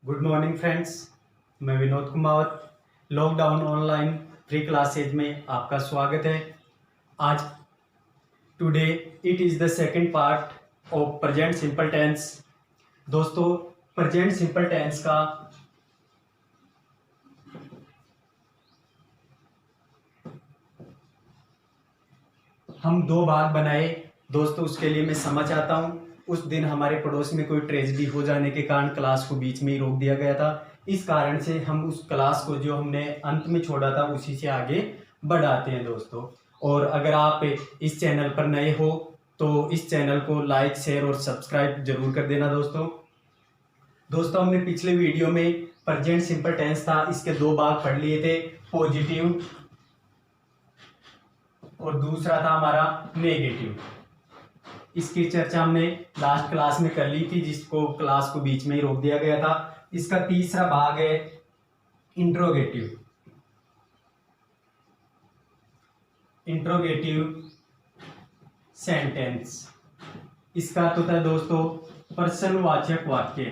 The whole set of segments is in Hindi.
गुड मॉर्निंग फ्रेंड्स, मैं Vinod Kumawat. Lockdown online free classes में आपका स्वागत है। आज today it is the second part of present simple tense. दोस्तों, प्रेजेंट सिंपल टेंस का हम दो भाग बनाए। दोस्तों, उसके लिए मैं समझ चाहता हूँ। उस दिन हमारे पड़ोस में कोई ट्रेजेडी हो जाने के कारण क्लास को बीच में ही रोक दिया गया था। इस कारण से हम उस क्लास को जो हमने अंत में छोड़ा था उसी से आगे बढ़ाते हैं दोस्तों। और अगर आप इस चैनल पर नए हो तो इस चैनल को लाइक, शेयर और सब्सक्राइब जरूर कर देना दोस्तों, हमने पिछले वीडियो में प्रेजेंट सिंपल टेंस था, इसके दो भाग पढ़ लिए थे, पॉजिटिव और दूसरा था हमारा नेगेटिव। इसकी चर्चा हमने लास्ट क्लास में कर ली थी, जिसको क्लास को बीच में ही रोक दिया गया था। इसका तीसरा भाग है इंट्रोगेटिव सेंटेंस। इसका तो था दोस्तों प्रश्नवाचक वाक्य।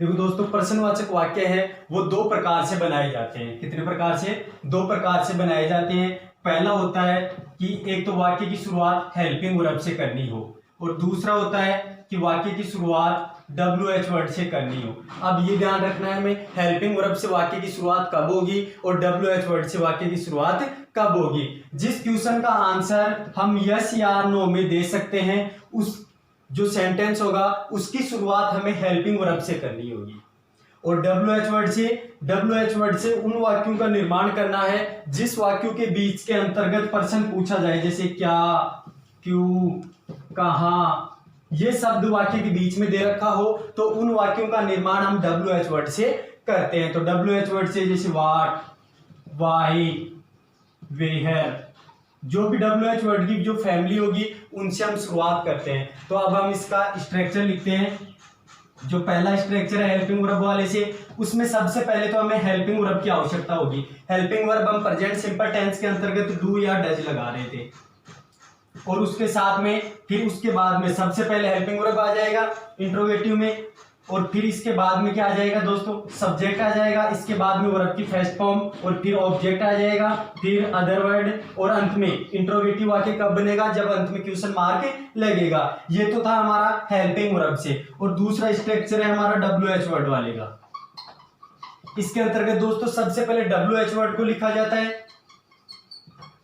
देखो दोस्तों, प्रश्नवाचक वाक्य है वो दो प्रकार से बनाए जाते हैं। कितने प्रकार से? दो प्रकार से बनाए जाते हैं। पहला होता है कि एक तो वाक्य की शुरुआत हेल्पिंग वर्ब से करनी हो, और दूसरा होता है कि वाक्य की शुरुआत WH वर्ड से करनी हो। अब ये ध्यान रखना है हमें, हेल्पिंग वर्ब से वाक्य की शुरुआत कब होगी और WH वर्ड से वाक्य की शुरुआत कब होगी। जिस क्वेश्चन का आंसर हम यस या नो में दे सकते हैं, उस जो सेंटेंस होगा उसकी शुरुआत हमें हेल्पिंग वर्ब से करनी होगी। और WH वर्ड से उन वाक्यों का निर्माण करना है जिस वाक्यों के बीच के अंतर्गत प्रश्न पूछा जाए, जैसे क्या, क्यों, कहाँ, ये शब्द वाक्य के बीच में दे रखा हो तो उन वाक्यों का निर्माण हम WH वर्ड से करते हैं। तो WH वर्ड से जैसे व्हाट, व्हाई, वेयर, जो भी WH वर्ड की जो फैमिली होगी उनसे हम शुरुआत करते हैं। तो अब हम इसका स्ट्रक्चर लिखते हैं। जो पहला स्ट्रक्चर है हेल्पिंग वर्ब वाले से, उसमें सबसे पहले तो हमें हेल्पिंग वर्ब की आवश्यकता होगी। हेल्पिंग वर्ब हम प्रेजेंट सिंपल टेंस के अंतर्गत डू या डज लगा रहे थे, और उसके साथ में फिर उसके बाद में सबसे पहले हेल्पिंग वर्ब आ जाएगा इंट्रोगेटिव में, और फिर इसके बाद में क्या आ जाएगा दोस्तों? सब्जेक्ट आ जाएगा। इसके बाद में वर्ब की फर्स्ट फॉर्म, और फिर ऑब्जेक्ट आ जाएगा, फिर अदर वर्ड, और अंत में इंट्रोगेटिव वाक्य कब बनेगा? जब अंत में क्वेश्चन मार्क लगेगा। ये तो था हमारा हेल्पिंग वर्ब से। और दूसरा स्ट्रक्चर है हमारा WH वर्ड वाले का। इसके अंतर्गत दोस्तों सबसे पहले WH वर्ड को लिखा जाता है,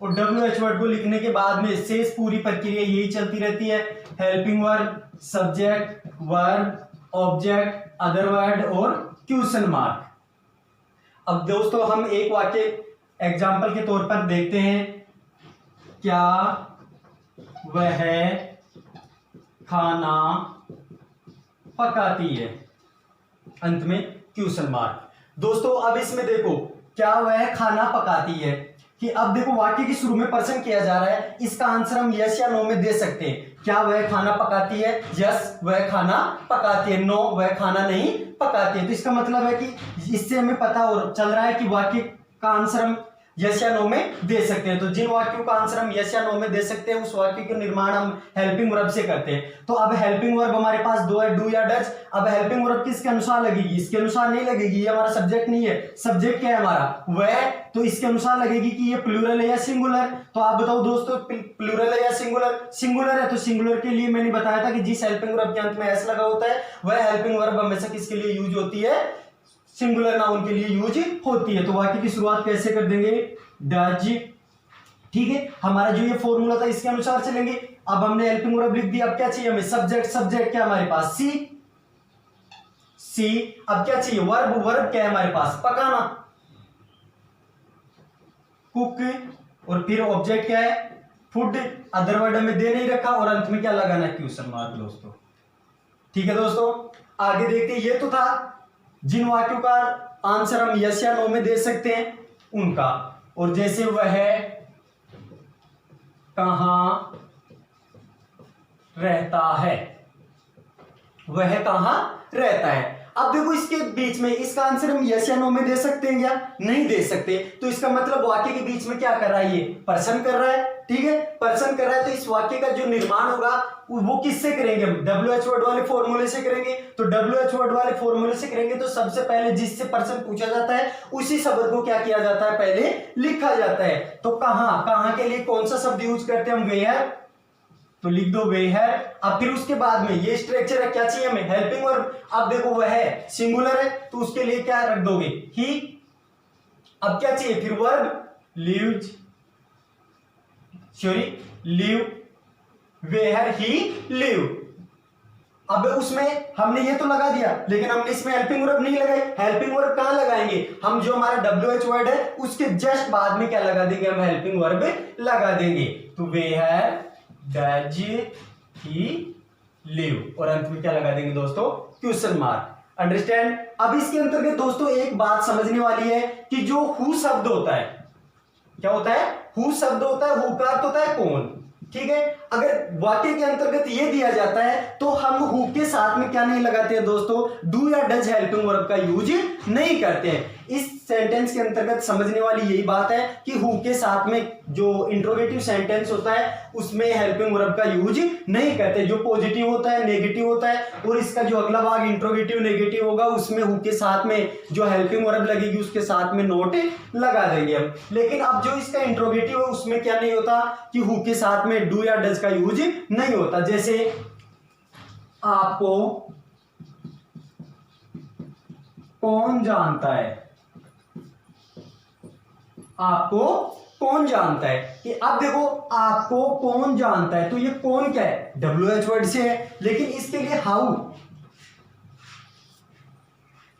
और WH वर्ड को लिखने के बाद में शेष पूरी प्रक्रिया यही चलती रहती है। Helping verb, subject, verb, object, other word और क्वेश्चन मार्क। अब दोस्तों हम एक वाक्य एग्जाम्पल के तौर पर देखते हैं। क्या वह खाना पकाती है? अंत में क्वेश्चन मार्क। दोस्तों अब इसमें देखो, क्या वह खाना पकाती है, कि अब देखो वाक्य के शुरू में प्रश्न किया जा रहा है, इसका आंसर हम यस या नो में दे सकते हैं। क्या वह खाना पकाती है? यस, वह खाना पकाती है। नो, वह खाना नहीं पकाती है। तो इसका मतलब है कि इससे हमें पता चल रहा है कि वाक्य का आंसर हम यस या नो में दे सकते हैं। तो जिन वाक्यों का आंसर हम यस या नो में दे सकते हैं उस वाक्य का निर्माण हम हेल्पिंग वर्ब से करते हैं। तो अब हेल्पिंग वर्ब हमारे पास दो है, डू या डज। अब हेल्पिंग वर्ब किसके अनुसार लगेगी? इसके अनुसार नहीं लगेगी, ये हमारा सब्जेक्ट नहीं है। सब्जेक्ट क्या है हमारा? वह। तो इसके अनुसार लगेगी कि ये प्लूरल है या सिंगुलर। तो आप बताओ दोस्तों, प्लूरल है या सिंगुलर? सिंगुलर है। तो सिंगुलर के लिए मैंने बताया था कि जिस हेल्पिंग वर्ब के अंत में एस लगा होता है वह हेल्पिंग वर्ब हमेशा किसके लिए यूज होती है? सिंगुलर नाउन के लिए यूज होती है। तो वाक्य की शुरुआत कैसे कर देंगे? डज। ठीक है, हमारा जो ये फॉर्मूला था इसके अनुसार चलेंगे। अब हमने हेल्पिंग वर्ब लिख दिया, अब क्या चाहिए हमें? सब्जेक्ट। सब्जेक्ट क्या हमारे पास? सी। अब क्या चाहिए? वर्ब। वर्ब क्या है हमारे पास? पकाना, कुक। और फिर ऑब्जेक्ट क्या है? फूड। अदर वर्ड हमें दे नहीं रखा, और अंत में क्या लगाना? क्वेश्चन मार्क दोस्तों। ठीक है दोस्तों, आगे देखते हैं। ये तो था जिन वाक्यों का आंसर हम यस या नो में दे सकते हैं उनका। और जैसे वह कहां रहता है, वह कहां रहता है। अब देखो इसके बीच में इसका आंसर हम यस या नो में दे सकते हैं या नहीं दे सकते। तो इसका मतलब वाक्य के बीच में क्या कर रहा है? ये प्रश्न कर रहा है। ठीक है, पर्सन कर रहा है, तो इस वाक्य का जो निर्माण होगा वो किससे करेंगे हम? WH वर्ड वाले फॉर्मूले से करेंगे। तो WH वर्ड वाले फॉर्मूले से करेंगे तो सबसे पहले जिससे पर्सन पूछा जाता है उसी शब्द को क्या किया जाता है? पहले लिखा जाता है। तो कहां के लिए कौन सा शब्द यूज करते हैं हम? वेयर, तो लिख दो वेयर। अब फिर उसके बाद में ये स्ट्रक्चर है, क्या चाहिए हमें? Helping verb. अब देखो वह है सिंगुलर है तो उसके लिए क्या रख दोगे? ही। अब क्या चाहिए फिर? Verb lives, sorry live, where he live. अब उसमें हमने ये तो लगा दिया, लेकिन हमने इसमें हेल्पिंग वर्ब नहीं लगाई। हेल्पिंग वर्ब कहां लगाएंगे हम? जो हमारा WH वर्ड है उसके जस्ट बाद में क्या लगा देंगे हम? हेल्पिंग वर्ब लगा देंगे। तो वेयर डज ही लिव, और अंत में क्या लगा देंगे दोस्तों? Question mark. अंडरस्टैंड? अब इसके अंतर्गत दोस्तों एक बात समझने वाली है कि जो हु शब्द होता है, क्या होता है? हु शब्द होता है, हु का अर्थ होता है कौन, ठीक है। अगर वाक्य के अंतर्गत ये दिया जाता है तो हम हु के साथ में क्या नहीं लगाते हैं दोस्तों? डू या डज हेल्पिंग वर्ब का यूज नहीं करते हैं। इस सेंटेंस के अंतर्गत समझने वाली यही बात है कि हु के साथ में जो इंट्रोगेटिव सेंटेंस होता है उसमें हेल्पिंग वर्ब का यूज नहीं करते। जो पॉजिटिव होता है, नेगेटिव होता है, और इसका जो अगला भाग इंट्रोगेटिव नेगेटिव होगा उसमें हु के साथ में जो हेल्पिंग वर्ब लगेगी उसके साथ में नोट लगा देंगे हम। लेकिन अब जो इसका इंट्रोगेटिव है उसमें क्या नहीं होता कि हु के साथ में डू या डज का यूज नहीं होता। जैसे आपको कौन जानता है, आपको कौन जानता है, कि अब देखो आपको कौन जानता है, तो ये कौन क्या है? WH वर्ड से है, लेकिन इसके लिए हाउ,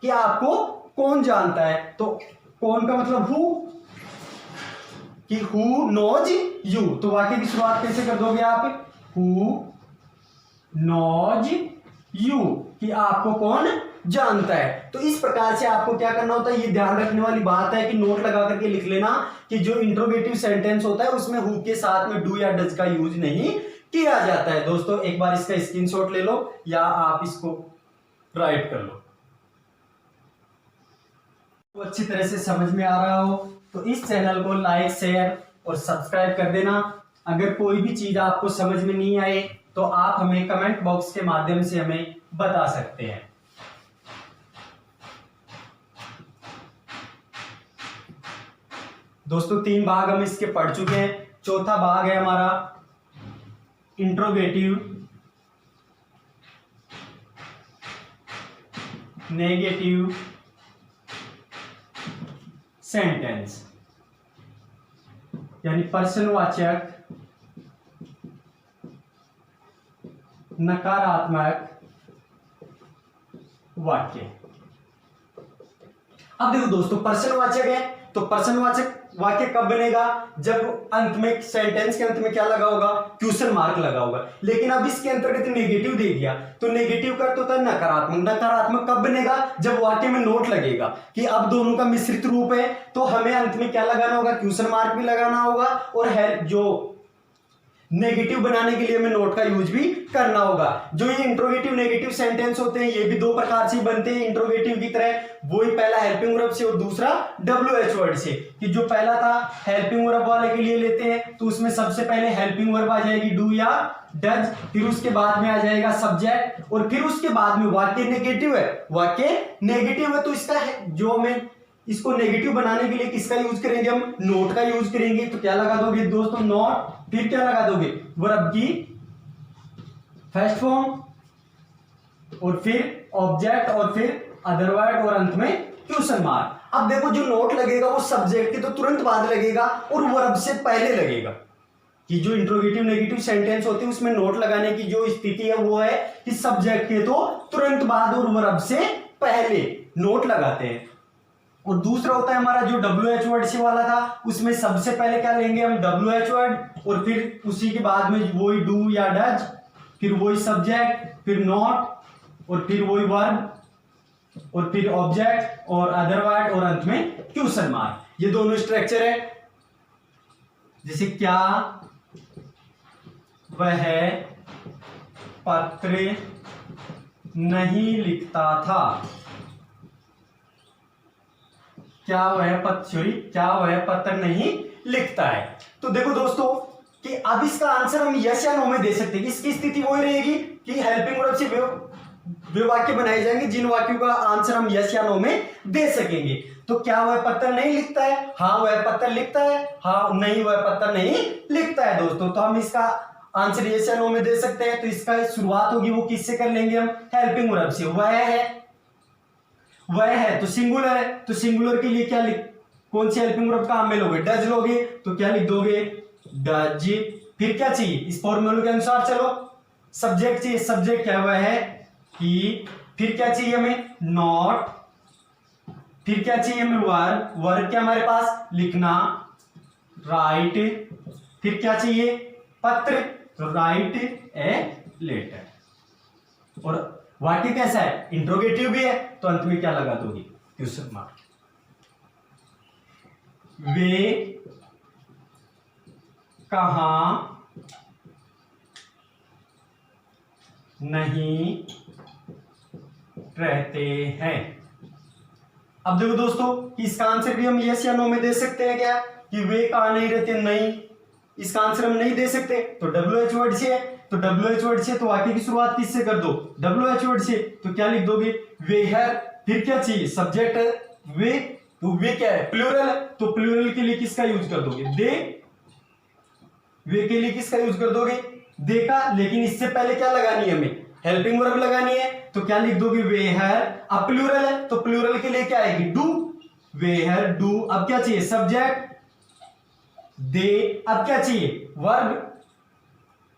कि आपको कौन जानता है, तो कौन का मतलब हु, कि हु नोज यू। तो वाक्य की शुरुआत कैसे कर दोगे आप? हु नोज यू, कि आपको कौन जानता है। तो इस प्रकार से आपको क्या करना होता है, ये ध्यान रखने वाली बात है कि नोट लगा करके लिख लेना कि जो इंट्रोगेटिव सेंटेंस होता है उसमें हु के साथ में डू या डज का यूज नहीं किया जाता है। दोस्तों एक बार इसका स्क्रीनशॉट ले लो या आप इसको राइट कर लो। तो अच्छी तरह से समझ में आ रहा हो तो इस चैनल को लाइक, शेयर और सब्सक्राइब कर देना। अगर कोई भी चीज आपको समझ में नहीं आए तो आप हमें कमेंट बॉक्स के माध्यम से हमें बता सकते हैं। दोस्तों 3 भाग हम इसके पढ़ चुके हैं। चौथा भाग है हमारा इंट्रोगेटिव नेगेटिव सेंटेंस, यानी प्रश्नवाचक नकारात्मक वाक्य। अब देखो दोस्तों प्रश्नवाचक है तो प्रश्नवाचक वाक्य कब बनेगा? जब अंत में, सेंटेंस के अंत में क्या लगा होगा? क्वेश्चन मार्क लगा होगा। लेकिन अब इसके अंतर्गत नेगेटिव दे दिया तो नेगेटिव का अर्थ होता है नकारात्मक। नकारात्मक कब बनेगा? जब वाक्य में नोट लगेगा कि अब दोनों का मिश्रित रूप है, तो हमें अंत में क्या लगाना होगा? क्वेश्चन मार्क भी लगाना होगा, और है जो नेगेटिव बनाने के लिए हमें नोट का यूज भी करना होगा। जो ये इंट्रोगेटिव नेगेटिव सेंटेंस होते हैं ये भी 2 प्रकार से बनते हैं इंट्रोगेटिव की तरह। वो ही पहला हेल्पिंग वर्ब से और दूसरा WH वर्ड से। कि जो पहला था हेल्पिंग वर्ब वाले के लिए लेते हैं तो उसमें सबसे पहले हेल्पिंग वर्ब आ जाएगी डू या डज, फिर उसके बाद में आ जाएगा सब्जेक्ट, और फिर उसके बाद में वाक्य नेगेटिव है, वाक्य नेगेटिव है तो इसका जो हमें इसको नेगेटिव बनाने के लिए किसका यूज करेंगे? हम नोट का यूज करेंगे। तो क्या लगा दोगे दोस्तों? नोट, फिर क्या लगा दोगे? वर्ब की फर्स्ट फॉर्म, और फिर ऑब्जेक्ट, और फिर अदर वर्ड, और अंत में क्वेश्चन मार्क। अब देखो जो नोट लगेगा वो सब्जेक्ट के तो तुरंत बाद लगेगा और वर्ब से पहले लगेगा। कि जो इंट्रोगेटिव नेगेटिव सेंटेंस होते हैं उसमें नोट लगाने की जो स्थिति है वो है कि सब्जेक्ट के तो तुरंत बाद और वर्ब से पहले नोट लगाते हैं। और दूसरा होता है हमारा जो WH वर्ड से वाला था, उसमें सबसे पहले क्या लेंगे हम? WH वर्ड, और फिर उसी के बाद में वही डू या डज, फिर वही सब्जेक्ट, फिर नॉट, और फिर वही वर्ब, और फिर ऑब्जेक्ट और अदर वर्ड, और अंत में क्वेश्चन मार्क। ये दोनों स्ट्रक्चर है। जैसे क्या वह पत्र नहीं लिखता था, क्या वह पत्र नहीं लिखता है। तो देखो दोस्तों अब इसका आंसर हम यस या नो में दे सकते हैं। इसकी स्थिति वही रहेगी कि हेल्पिंग वर्ब से वे वाक्य बनाए जाएंगे जिन वाक्यों का आंसर हम यस या नो में दे सकेंगे। तो क्या वह पत्र नहीं लिखता है? हाँ वह पत्र लिखता है। हाँ नहीं वह पत्र नहीं लिखता है दोस्तों। तो हम इसका आंसर यस या नो में दे सकते हैं। तो इसका शुरुआत होगी वो किससे कर लेंगे हम? हेल्पिंग वर्ब से। वह है तो सिंगुलर है, तो सिंगुलर के लिए क्या कौन सी हेल्पिंग वर्ब काम में लोगे? डज लोगे, तो क्या लिख दोगे? डज। फिर क्या चाहिए? इस फॉर्मूले के अनुसार चलो, सब्जेक्ट चाहिए। सब्जेक्ट क्या हुआ है कि, फिर क्या चाहिए हमें? नॉट। फिर क्या चाहिए हमें? वर्ब। वर्ब क्या हमारे पास? लिखना, राइट। फिर क्या चाहिए? पत्र, तो राइट ए लेटर। और वाक्य कैसा है? इंट्रोगेटिव भी है, तो अंत में क्या लगा दोगे? Question mark. वे कहां नहीं रहते हैं। अब देखो दोस्तों कि इसका आंसर भी हम यस या नो में दे सकते हैं क्या? कि वे कहां नहीं रहते? नहीं, इसका आंसर हम नहीं दे सकते। तो WH वर्ड से है, तो WH वर्ड से तो वाक्य की शुरुआत किससे कर दो? WH वर्ड से। तो क्या लिख दोगे? वेयर। फिर क्या चाहिए? सब्जेक्ट है वे, तो वे क्या है? प्लूरल है, तो प्लूरल के लिए किसका यूज कर दोगे? दे। वे के लिए किसका यूज कर दोगे? दे का। लेकिन इससे पहले क्या लगानी है हमें? हेल्पिंग वर्ब लगानी है, तो क्या लिख दोगे? वेयर। अब प्लूरल है, तो प्लूरल के लिए क्या आएगी? डू। Where do. अब क्या चाहिए? Subject they. अब क्या चाहिए? वर्ब।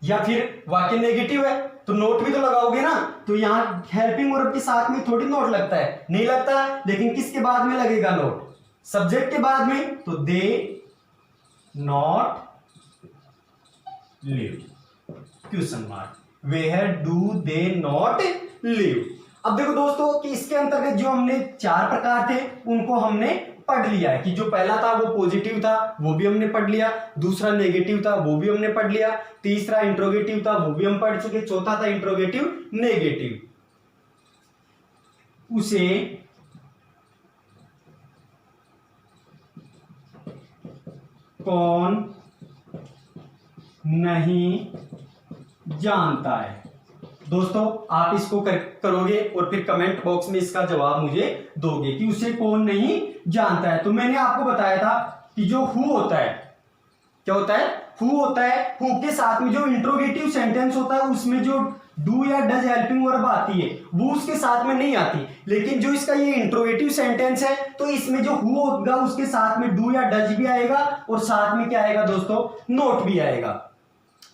या फिर वाक्य नेगेटिव है तो नोट भी तो लगाओगे ना। तो यहां हेल्पिंग वर्ब के साथ में थोड़ी नोट लगता है, नहीं लगता। लेकिन किसके बाद में लगेगा नोट? सब्जेक्ट के बाद में। तो they not live, question mark. Where do they not live. अब देखो दोस्तों कि इसके अंतर्गत जो हमने 4 प्रकार थे उनको हमने पढ़ लिया है। कि जो पहला था वो पॉजिटिव था, वो भी हमने पढ़ लिया। दूसरा नेगेटिव था, वो भी हमने पढ़ लिया। तीसरा इंट्रोगेटिव था, वो भी हम पढ़ चुके। चौथा था इंट्रोगेटिव नेगेटिव। उसे कौन नहीं जानता है? दोस्तों आप इसको करोगे और फिर कमेंट बॉक्स में इसका जवाब मुझे दोगे कि उसे कौन नहीं जानता है। तो मैंने आपको बताया था कि जो हु होता है, क्या होता है? हु होता है। हु के साथ में जो इंट्रोगेटिव सेंटेंस होता है उसमें जो डू या डज हेल्पिंग वर्ब आती है वो उसके साथ में नहीं आती। लेकिन जो इसका ये इंट्रोगेटिव सेंटेंस है तो इसमें जो हु होगा उसके साथ में डू या डज भी आएगा और साथ में क्या आएगा दोस्तों? नोट भी आएगा।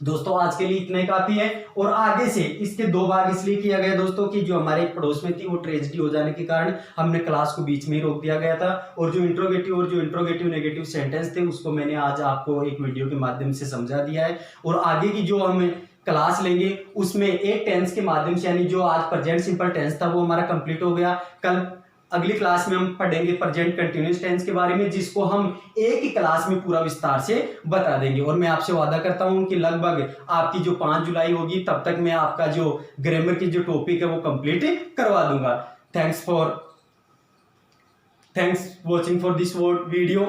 दोस्तों आज के लिए इतना ही काफी है। और आगे से इसके 2 भाग इसलिए किया गया दोस्तों कि जो हमारे पड़ोस में थी वो ट्रेजेडी हो जाने के कारण हमने क्लास को बीच में ही रोक दिया गया था। और जो इंट्रोगेटिव नेगेटिव सेंटेंस थे उसको मैंने आज आपको एक वीडियो के माध्यम से समझा दिया है। और आगे की जो हम क्लास लेंगे उसमें एक टेंस के माध्यम से, यानी जो आज प्रेजेंट सिंपल टेंस था वो हमारा कंप्लीट हो गया। कल अगली क्लास में हम पढ़ेंगे प्रेजेंट कंटिन्यूअस टेंस के बारे में, जिसको हम एक ही क्लास में पूरा विस्तार से बता देंगे। और मैं आपसे वादा करता हूं कि लगभग आपकी जो 5 जुलाई होगी तब तक मैं आपका जो ग्रामर की जो टॉपिक है वो कंप्लीट करवा दूंगा। Thanks watching for this video.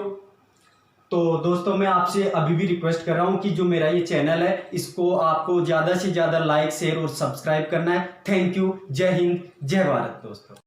तो दोस्तों मैं आपसे अभी भी रिक्वेस्ट कर रहा हूं कि जो मेरा ये चैनल है इसको आपको ज्यादा से ज्यादा लाइक शेयर और सब्सक्राइब करना है। Thank you. जय हिंद, जय भारत दोस्तों।